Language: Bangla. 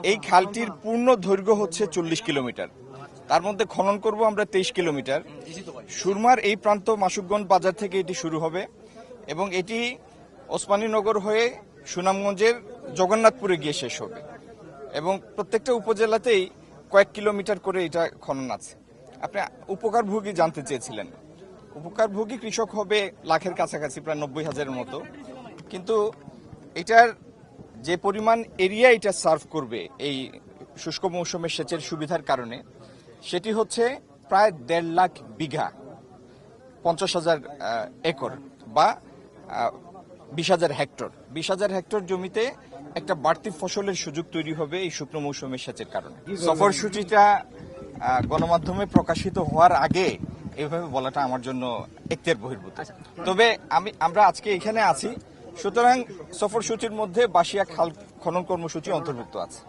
এই খালটির পূর্ণ দৈর্ঘ্য হচ্ছে 40 কিলোমিটার, তার মধ্যে খনন করব আমরা 23 কিলোমিটার। সুরমার এই প্রান্ত মাসুকগঞ্জ বাজার থেকে এটি শুরু হবে এবং এটি ওসমানীনগর হয়ে সুনামগঞ্জের জগন্নাথপুরে গিয়ে শেষ হবে এবং প্রত্যেকটা উপজেলাতেই কয়েক কিলোমিটার করে এটা খনন আছে। আপনি উপকারভোগী জানতে চেয়েছিলেন, উপকারভোগী কৃষক হবে লাখের কাছাকাছি, প্রায় 90,000-এর মতো, কিন্তু এটার যে পরিমাণ এরিয়া এটা সার্ভ করবে এই শুষ্ক মৌসুমে সেচের সুবিধার কারণে সেটি হচ্ছে প্রায় 1.5 লাখ বিঘা, 50,000 একর বা 20,000 হেক্টর। 20,000 হেক্টর জমিতে একটা বাড়তি ফসলের সুযোগ তৈরি হবে এই শুকনো মৌসুমের সেচের কারণে। সফরসূচিটা গণমাধ্যমে প্রকাশিত হওয়ার আগে এইভাবে বলাটা আমার জন্য এখতিয়ার বহির্ভূত। তবে আমরা আজকে এখানে আছি, সুতরাং সফরসূচির মধ্যে বাসিয়া খাল খনন কর্মসূচি অন্তর্ভুক্ত আছে।